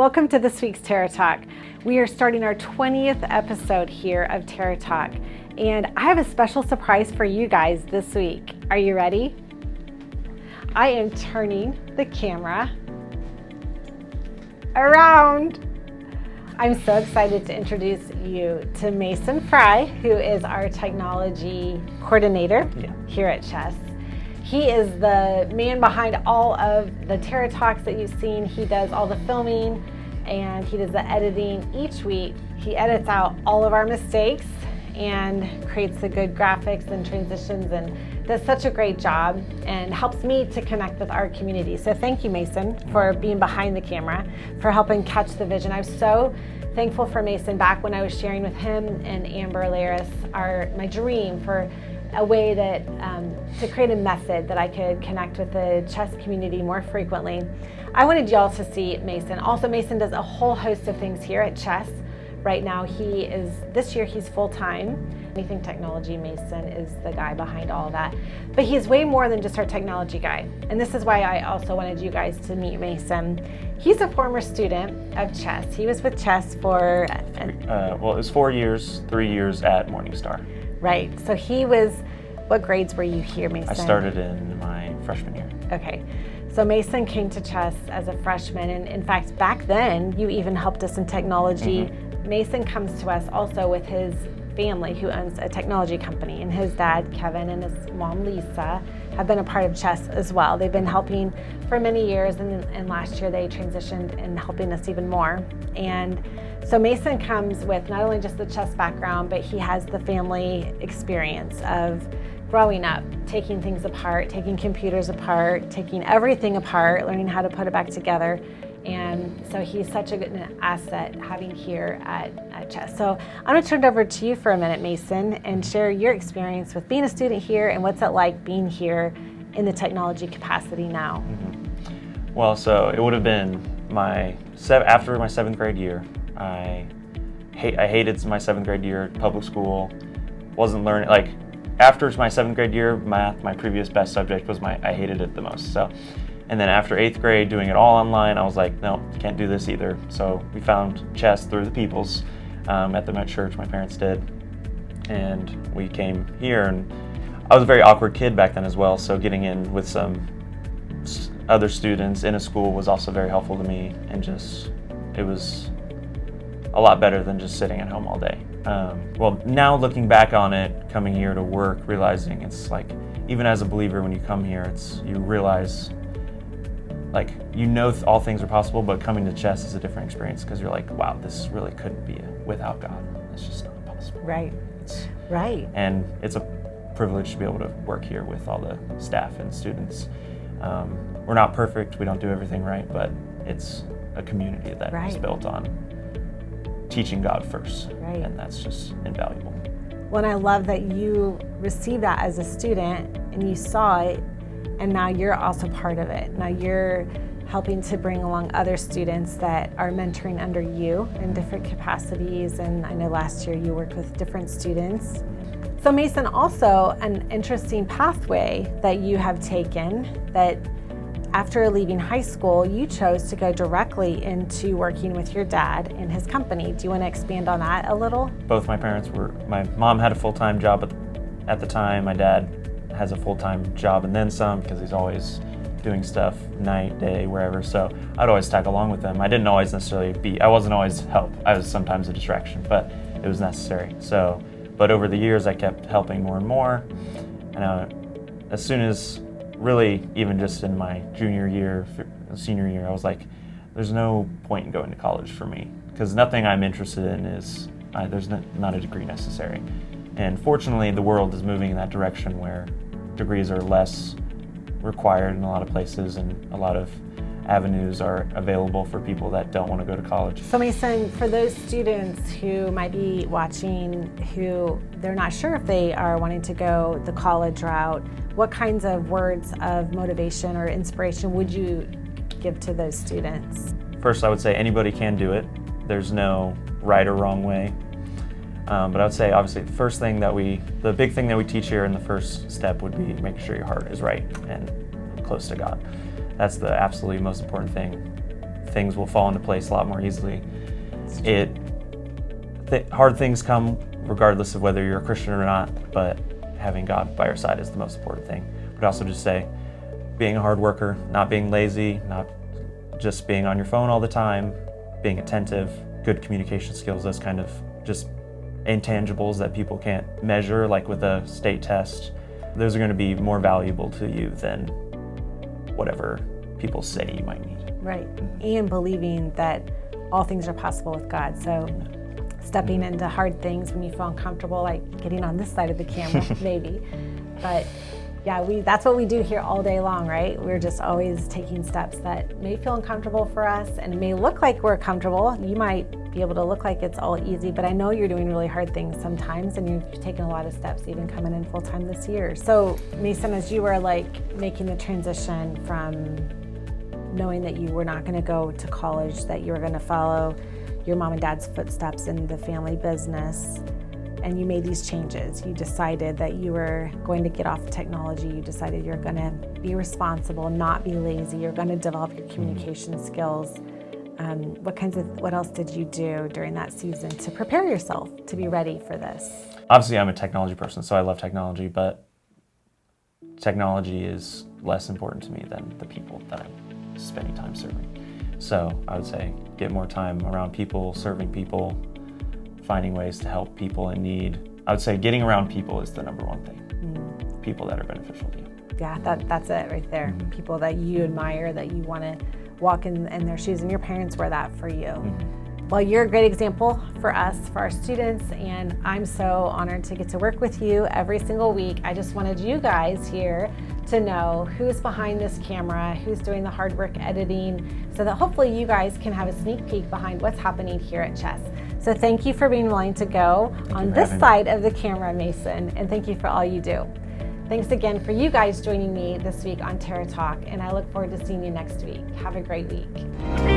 Welcome to this week's Terra Talk. We are starting our 20th episode here of Terra Talk, and I have a special surprise for you guys this week. Are you ready? I am turning the camera around. I'm so excited to introduce you to Mason Frye, who is our technology coordinator here at Chess. He is the man behind all of the Terra Talks that you've seen. He does all the filming and he does the editing each week. He edits out all of our mistakes and creates the good graphics and transitions and does such a great job and helps me to connect with our community. So thank you, Mason, for being behind the camera, for helping catch the vision. I was so thankful for Mason back when I was sharing with him and Amber Laris my dream for a way that to create a method that I could connect with the chess community more frequently. I wanted y'all to see Mason. Also, Mason does a whole host of things here at Chess. Right now, this year he's full-time. Anything technology, Mason is the guy behind all of that. But he's way more than just our technology guy. And this is why I also wanted you guys to meet Mason. He's a former student of Chess. He was with Chess for... it was 4 years, 3 years at Morningstar. Right, so what grades were you here, Mason? I started in my freshman year. Okay, so Mason came to Chess as a freshman, and in fact, back then, you even helped us in technology. Mm-hmm. Mason comes to us also with his family who owns a technology company, and his dad, Kevin, and his mom, Lisa, have been a part of Chess as well. They've been helping for many years, and last year they transitioned in helping us even more. And so Mason comes with not only just the chess background, but he has the family experience of growing up, taking things apart, taking computers apart, taking everything apart, learning how to put it back together. And so he's such a good asset having here at Chess. So I'm going to turn it over to you for a minute, Mason, and share your experience with being a student here and what's it like being here in the technology capacity now. Mm-hmm. Well, so it would have been after my seventh grade year. I hated my seventh grade year at public school. Wasn't learning, after my seventh grade year, math, my previous best subject, I hated it the most. So, and then after eighth grade, doing it all online, I was like, no, can't do this either. So we found Chess through the Peoples at the church, my parents did. And we came here, and I was a very awkward kid back then as well. So getting in with some other students in a school was also very helpful to me, and it was a lot better than just sitting at home all day. Well, now looking back on it, coming here to work, realizing it's like, even as a believer, when you come here, you realize, all things are possible, but coming to Chess is a different experience because you're like, wow, this really couldn't be without God. It's just not possible. Right. Right. And it's a privilege to be able to work here with all the staff and students. We're not perfect, we don't do everything right, but it's a community that is built on teaching God first, and that's just invaluable. Well, and I love that you received that as a student and you saw it, and now you're also part of it. Now you're helping to bring along other students that are mentoring under you in different capacities, and I know last year you worked with different students. So Mason, also an interesting pathway that you have taken, that after leaving high school, you chose to go directly into working with your dad in his company. Do you want to expand on that a little? Both my mom had a full-time job at the time. My dad has a full-time job and then some, because he's always doing stuff night, day, wherever. So I'd always tag along with them. I didn't always necessarily I wasn't always help. I was sometimes a distraction, but it was necessary. So, but over the years, I kept helping more and more. And as soon as really, even just in my senior year, I was like, there's no point in going to college for me, because nothing I'm interested in there's not a degree necessary. And fortunately, the world is moving in that direction where degrees are less required in a lot of places, and a lot of avenues are available for people that don't want to go to college. So Mason, for those students who might be watching, who they're not sure if they are wanting to go the college route, what kinds of words of motivation or inspiration would you give to those students? First, I would say anybody can do it. There's no right or wrong way. But I would say, obviously, the big thing that we teach here in the first step would be making sure your heart is right and close to God. That's the absolutely most important thing things will fall into place a lot more easily. Hard things come regardless of whether you're a Christian or not, but having God by your side is the most important thing. But also just say, being a hard worker, not being lazy, not just being on your phone all the time, being attentive, good communication skills, those kind of just intangibles that people can't measure, like with a state test, those are going to be more valuable to you than whatever people say you might need. Right. And believing that all things are possible with God. So stepping into hard things when you feel uncomfortable, like getting on this side of the camera, maybe. But yeah, that's what we do here all day long, right? We're just always taking steps that may feel uncomfortable for us, and it may look like we're comfortable. You might be able to look like it's all easy, but I know you're doing really hard things sometimes, and you've taken a lot of steps even coming in full time this year. So Mason, as you were like making the transition from knowing that you were not going to go to college, that you were going to follow your mom and dad's footsteps in the family business, and you made these changes. You decided that you were going to get off technology. You decided you're going to be responsible, not be lazy. You're going to develop your communication skills. What else did you do during that season to prepare yourself to be ready for this? Obviously, I'm a technology person, so I love technology, but technology is less important to me than the people that I'm spending time serving. So I would say get more time around people, serving people, finding ways to help people in need. I would say getting around people is the number one thing. People that are beneficial to you. Yeah, that's it right there. People that you admire, that you want to walk in their shoes, and your parents were that for you. Well, you're a great example for us, for our students, and I'm so honored to get to work with you every single week. I just wanted you guys here to know who's behind this camera, who's doing the hard work editing, so that hopefully you guys can have a sneak peek behind what's happening here at Chess. So thank you for being willing to go on this side of the camera, Mason, and thank you for all you do. Thanks again for you guys joining me this week on Terra Talk, and I look forward to seeing you next week. Have a great week.